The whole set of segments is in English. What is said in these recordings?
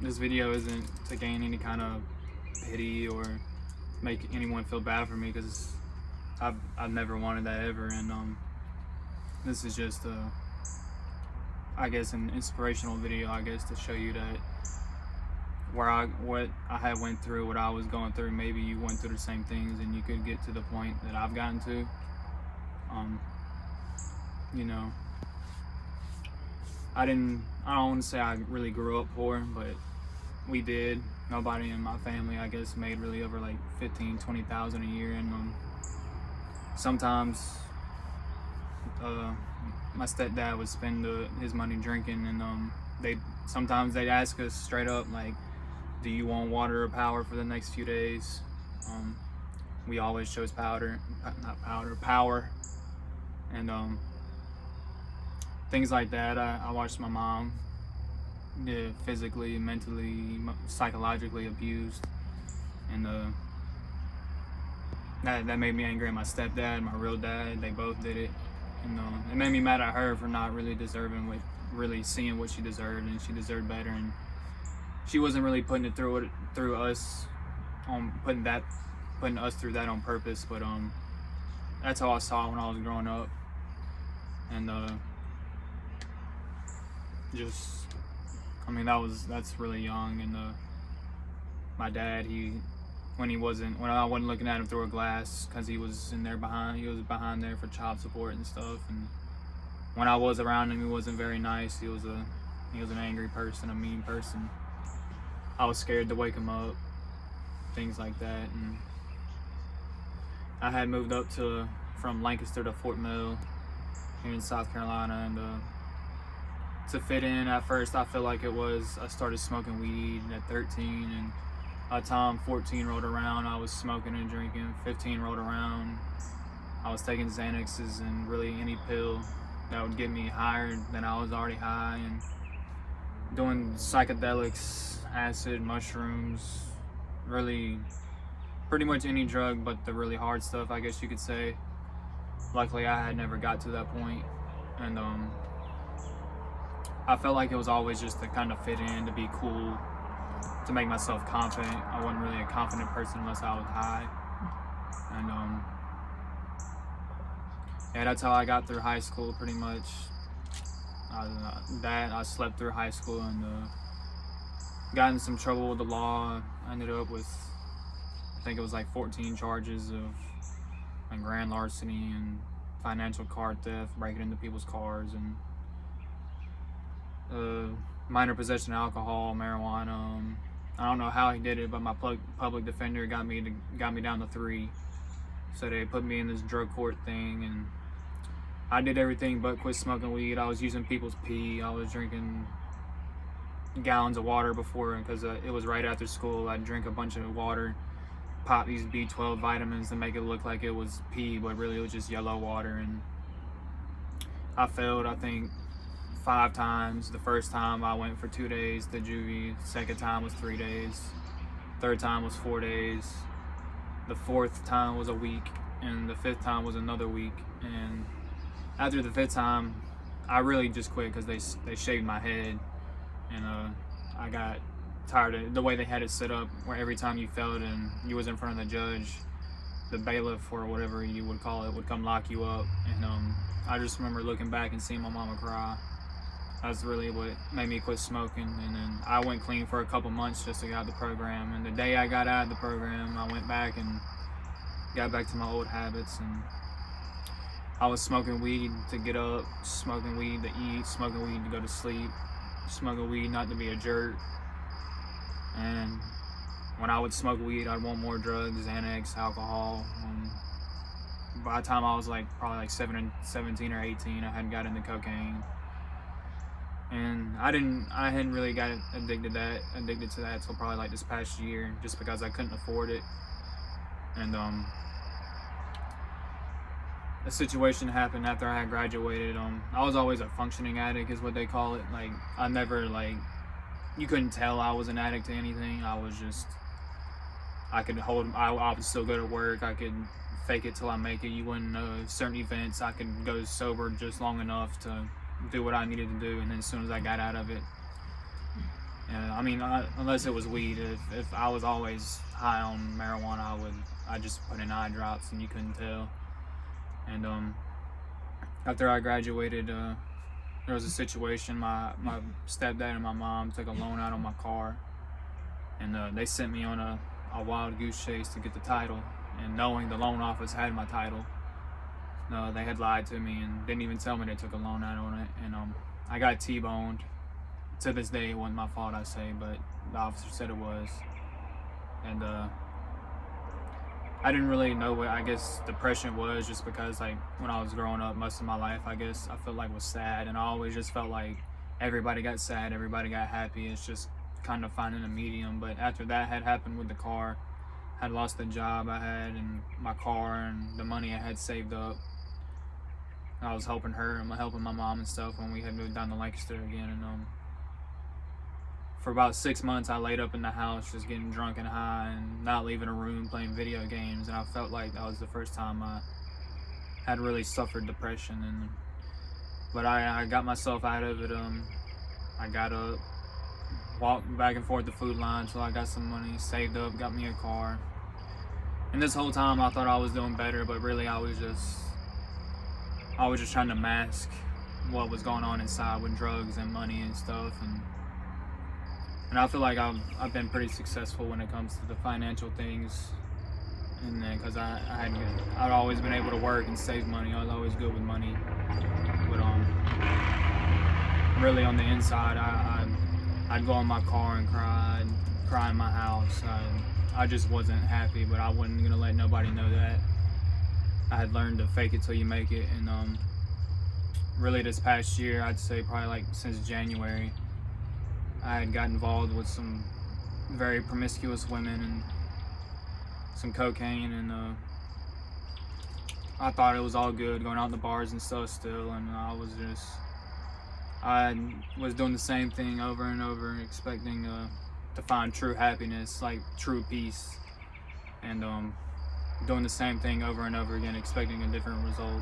This video isn't to gain any kind of pity or make anyone feel bad for me, because I've never wanted that ever. And this is just I guess an inspirational video, I guess, to show you that what I had went through, what I was going through, maybe you went through the same things and you could get to the point that I've gotten to. You know, I don't want to say I really grew up poor, but we did. Nobody in my family, I guess, made really over like 15,000-20,000 a year. And sometimes my stepdad would spend his money drinking, and sometimes they'd ask us straight up, like, do you want water or power for the next few days? We always chose power. And things like that. I watched my mom get physically, mentally, psychologically abused, and that made me angry at my stepdad, my real dad. They both did it. And it made me mad at her for not really really seeing what she deserved, and she deserved better. And she wasn't really putting it through us, putting us through that on purpose. But that's how I saw it when I was growing up. And that's really young. And my dad, when I wasn't looking at him through a glass, because he was behind there for child support and stuff. And when I was around him, he wasn't very nice. He was an angry person, a mean person. I was scared to wake him up, things like that. And I had moved up from Lancaster to Fort Mill here in South Carolina, and to fit in at first, I feel like I started smoking weed at 13, and by the time 14 rolled around, I was smoking and drinking. 15 rolled around, I was taking Xanaxes and really any pill that would get me higher than I was already high, and doing psychedelics, acid, mushrooms, really pretty much any drug but the really hard stuff, I guess you could say. Luckily, I had never got to that point. And I felt like it was always just to kind of fit in, to be cool, to make myself confident. I wasn't really a confident person unless I was high. And yeah, that's how I got through high school, pretty much. I slept through high school and got in some trouble with the law. I ended up with, I think it was like 14 charges of like grand larceny and financial card theft, breaking into people's cars, and minor possession of alcohol, marijuana. I don't know how he did it, but my public defender got me down to 3. So they put me in this drug court thing, and I did everything but quit smoking weed. I was using people's pee. I was drinking gallons of water before, because it was right after school. I'd drink a bunch of water, pop these B12 vitamins to make it look like it was pee, but really it was just yellow water. And I failed, I think, 5 times. The first time I went for 2 days to juvie. Second time was 3 days. Third time was 4 days. The fourth time was a week, and the 5th time was another week. And after the 5th time, I really just quit because they shaved my head, and I got tired of the way they had it set up, where every time you failed and you was in front of the judge, the bailiff or whatever you would call it would come lock you up. And I just remember looking back and seeing my mama cry. That's really what made me quit smoking. And then I went clean for a couple months just to get out of the program. And the day I got out of the program, I went back and got back to my old habits. And I was smoking weed to get up, smoking weed to eat, smoking weed to go to sleep, smoking weed not to be a jerk. And when I would smoke weed, I'd want more drugs, Xanax, alcohol. By the time I was probably like 17 or 18, I hadn't got into cocaine. And I hadn't really got addicted to that until probably like this past year, just because I couldn't afford it. And a situation happened after I had graduated. I was always a functioning addict, is what they call it. Like, I never, you couldn't tell I was an addict to anything. I was just, I would still go to work. I could fake it till I make it. You wouldn't know. Certain events, I could go sober just long enough to do what I needed to do, and then as soon as I got out of it. I mean, unless it was weed. If I was always high on marijuana, I just put in eye drops and you couldn't tell. And after I graduated, there was a situation. My stepdad and my mom took a loan out on my car, and they sent me on a wild goose chase to get the title. And knowing the loan office had my title, they had lied to me and didn't even tell me they took a loan out on it. And I got T-boned. To this day, it wasn't my fault, I say, but the officer said it was. And I didn't really know what, I guess, depression was, just because, like, when I was growing up, most of my life, I guess, I felt like was sad. And I always just felt like everybody got sad, everybody got happy. It's just kind of finding a medium. But after that had happened with the car, I had lost the job I had and my car and the money I had saved up. I was helping her and helping my mom and stuff when we had moved down to Lancaster again. And for about 6 months, I laid up in the house just getting drunk and high and not leaving a room, playing video games. And I felt like that was the first time I had really suffered depression. But I got myself out of it. I got up, walked back and forth the food line until I got some money, saved up, got me a car. And this whole time I thought I was doing better, but really I was just trying to mask what was going on inside with drugs and money and stuff. And I feel like I've been pretty successful when it comes to the financial things, and then because I'd always been able to work and save money. I was always good with money, but really on the inside, I'd go in my car and cry in my house. I just wasn't happy, but I wasn't gonna let nobody know that. I had learned to fake it till you make it, and really this past year, I'd say probably like since January, I had got involved with some very promiscuous women and some cocaine, and I thought it was all good going out in the bars and stuff still, and I was doing the same thing over and over, expecting to find true happiness, like true peace, and doing the same thing over and over again, expecting a different result.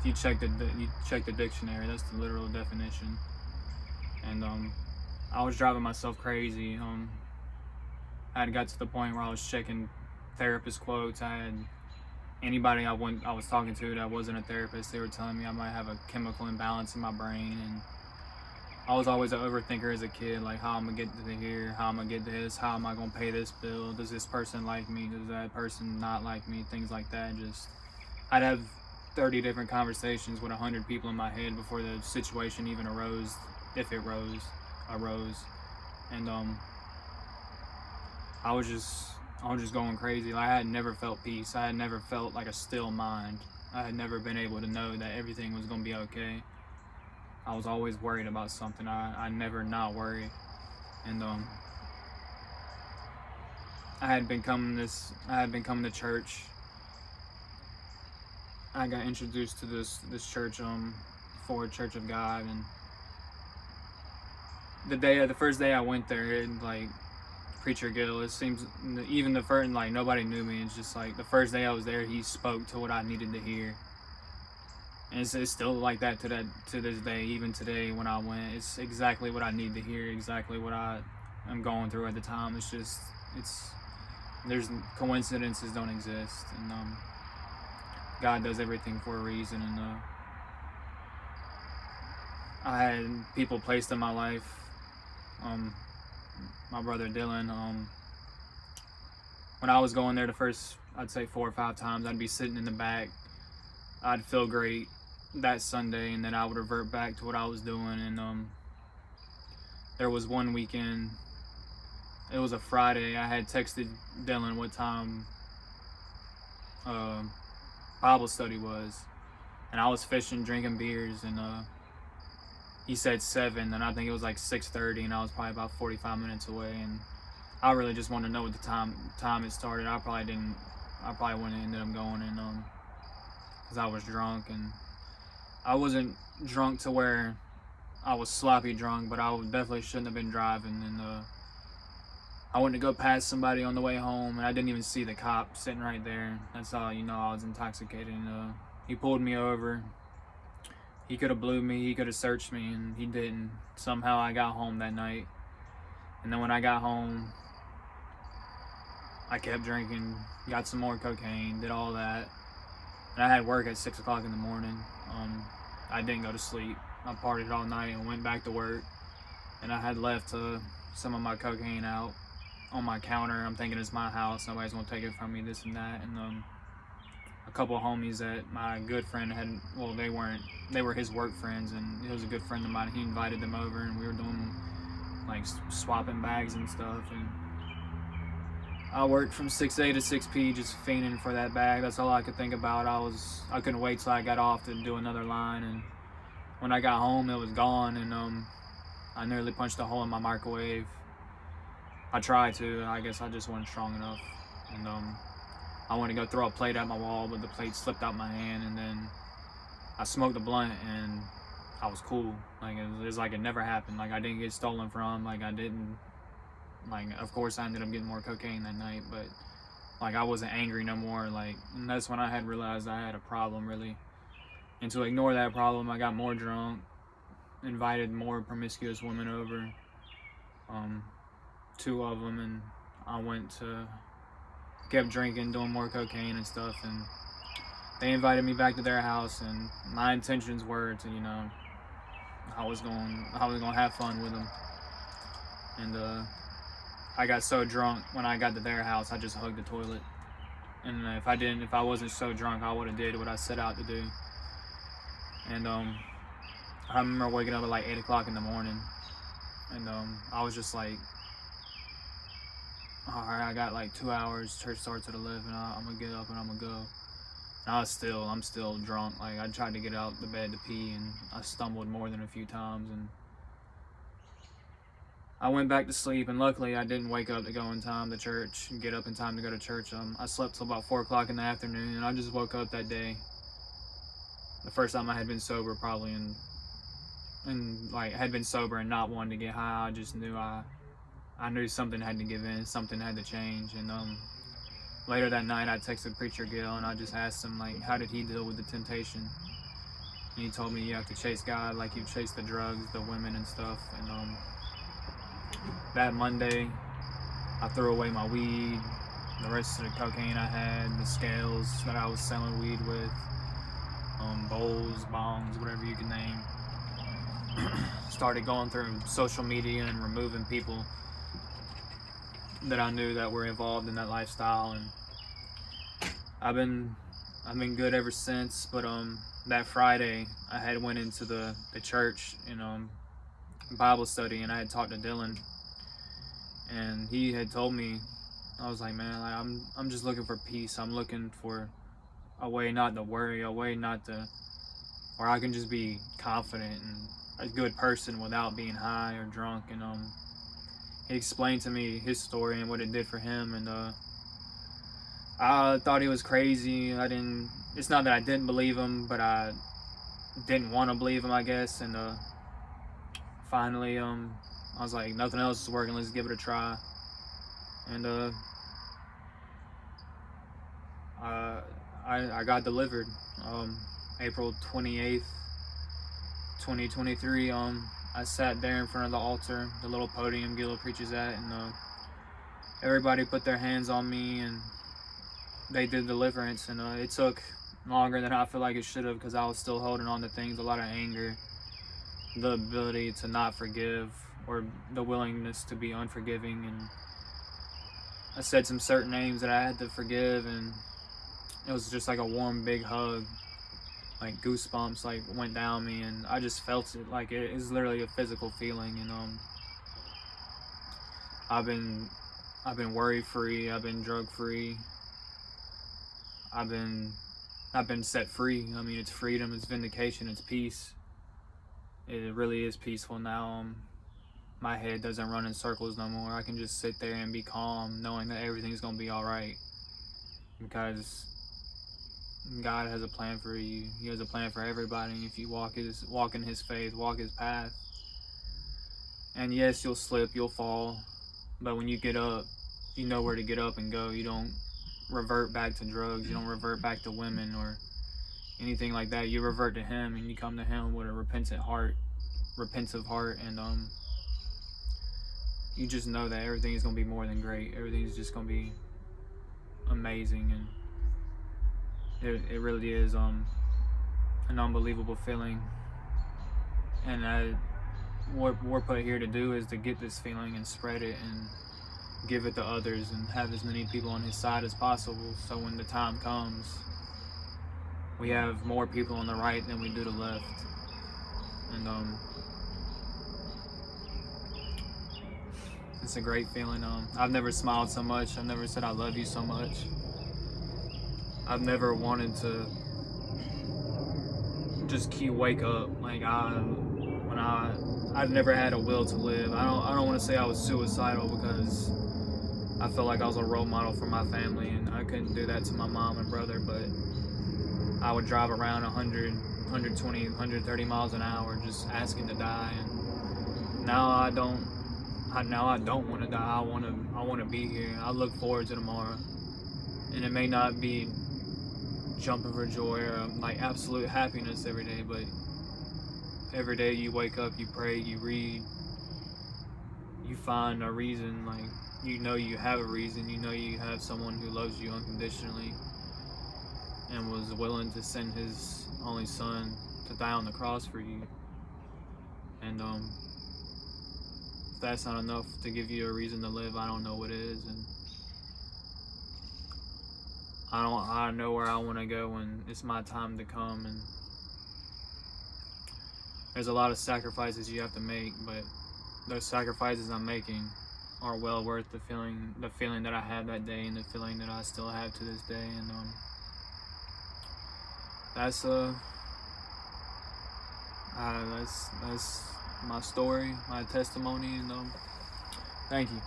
If you check the dictionary, that's the literal definition. And I was driving myself crazy. I had got to the point where I was checking therapist quotes. I had anybody I was talking to that wasn't a therapist, they were telling me I might have a chemical imbalance in my brain. And I was always an overthinker as a kid, like how I'm gonna get to here, how I'm gonna get this, how am I gonna pay this bill, does this person like me, does that person not like me, things like that. I'd have 30 different conversations with 100 people in my head before the situation even arose, if it arose. And I was just going crazy. I had never felt peace. I had never felt like a still mind. I had never been able to know that everything was gonna be okay. I was always worried about something. I never not worry. And I had been coming to church. I got introduced to this church, Forward Church of God, and the first day I went there, like Preacher Gill, it seems even the first, like, nobody knew me. It's just like the first day I was there, he spoke to what I needed to hear, and it's still like that to this day. Even today when I went, it's exactly what I need to hear, exactly what I am going through at the time. There's coincidences don't exist, and God does everything for a reason. And I had people placed in my life. My brother Dylan, when I was going there the first, I'd say 4 or 5 times, I'd be sitting in the back. I'd feel great that Sunday, and then I would revert back to what I was doing. And there was one weekend, it was a Friday, I had texted Dylan what time Bible study was, and I was fishing, drinking beers, and he said 7, and I think it was like 6:30, and I was probably about 45 minutes away. And I really just wanted to know what the time it started. I probably wouldn't have ended up going, and because I was drunk, and I wasn't drunk to where I was sloppy drunk, but I definitely shouldn't have been driving. And I went to go past somebody on the way home, and I didn't even see the cop sitting right there. That's how you know I was intoxicated. And he pulled me over. He could have blew me, he could have searched me, and he didn't. Somehow I got home that night, And then when I got home, I kept drinking, got some more cocaine, did all that. And I had work at 6 o'clock in the morning. I didn't go to sleep. I partied all night and went back to work. And I had left some of my cocaine out on my counter. I'm thinking it's my house, nobody's gonna take it from me, this and that. And a couple of homies that my good friend had, well, they were his work friends, and it was a good friend of mine. He invited them over, and we were doing like swapping bags and stuff. And I worked from 6 a to 6 p, just fiending for that bag. That's all I could think about. I couldn't wait till I got off to do another line. And when I got home, it was gone. And I nearly punched a hole in my microwave. I tried to. I guess I just wasn't strong enough. And I went to go throw a plate at my wall, but the plate slipped out my hand. And then I smoked a blunt, and I was cool. Like it was like it never happened. Like I didn't get stolen from. Like I didn't. Like, of course, I ended up getting more cocaine that night, but like I wasn't angry no more. Like, and that's when I had realized I had a problem, really. And to ignore that problem, I got more drunk, invited more promiscuous women over, 2 of them, and I kept drinking, doing more cocaine and stuff. And they invited me back to their house, and my intentions were to, I was gonna have fun with them. And I got so drunk when I got to their house, I just hugged the toilet. And if I wasn't so drunk, I would have did what I set out to do. And I remember waking up at like 8 o'clock in the morning, and I was just like, all right, I got like 2 hours. Church starts at 11. I'm gonna get up and I'm gonna go. And I'm still drunk. Like I tried to get out the bed to pee, and I stumbled more than a few times, and I went back to sleep, and luckily I didn't wake up to go in time to church and get up in time to go to church. I slept till about 4 o'clock in the afternoon, and I just woke up that day. The first time I had been sober, probably, and like had been sober and not wanting to get high. I just knew I knew something had to give in, something had to change. And later that night, I texted Preacher Gil, and I just asked him like, how did he deal with the temptation? And he told me you have to chase God like you chase the drugs, the women, and stuff. And that Monday, I threw away my weed, the rest of the cocaine I had, the scales that I was selling weed with, bowls, bongs, whatever you can name. Started going through social media and removing people that I knew that were involved in that lifestyle, and I've been good ever since. But that Friday, I had went into the church in Bible study, and I had talked to Dylan. And he had told me, I was like, man, like, I'm just looking for peace. I'm looking for a way not to worry, a way not to, where I can just be confident and a good person without being high or drunk. And he explained to me his story and what it did for him. And I thought he was crazy. It's not that I didn't believe him, but I didn't want to believe him, I guess. And finally, I was like, nothing else is working, let's give it a try. And I got delivered April 28th, 2023. I sat there in front of the altar, the little podium Gila preaches at, and everybody put their hands on me, and they did deliverance. And it took longer than I feel like it should have, because I was still holding on to things, a lot of anger, the ability to not forgive, or the willingness to be unforgiving. And I said some certain names that I had to forgive, and it was just like a warm big hug, like goosebumps like went down me, and I just felt it. Like it is literally a physical feeling. And I've been worry free, I've been drug free, I've been set free. I mean, it's freedom, it's vindication, it's peace. It really is peaceful now. My head doesn't run in circles no more. I can just sit there and be calm, knowing that everything's gonna be all right, because God has a plan for you. He has a plan for everybody. If you walk in His faith, walk His path. And yes, you'll slip, you'll fall, but when you get up, you know where to get up and go. You don't revert back to drugs. You don't revert back to women or anything like that. You revert to Him, and you come to Him with a repentant heart, and you just know that everything is gonna be more than great. Everything's just gonna be amazing, and it really is an unbelievable feeling. And what we're put here to do is to get this feeling and spread it and give it to others and have as many people on his side as possible, so when the time comes, we have more people on the right than we do the left. And it's a great feeling. I've never smiled so much. I've never said I love you so much. I've never wanted to just wake up. Like I've never had a will to live. I don't want to say I was suicidal, because I felt like I was a role model for my family, and I couldn't do that to my mom and brother, but I would drive around 100, 120, 130 miles an hour just asking to die. And now I don't want to die. I want to be here. I look forward to tomorrow. And it may not be jumping for joy or like absolute happiness every day, but every day you wake up, you pray, you read, you find a reason. Like, you know you have a reason. You know you have someone who loves you unconditionally and was willing to send his only son to die on the cross for you. And if that's not enough to give you a reason to live, I don't know what is. And I know where I want to go when it's my time to come. And there's a lot of sacrifices you have to make, but those sacrifices I'm making are well worth the feeling that I had that day, and the feeling that I still have to this day. And that's my story, my testimony, and thank you.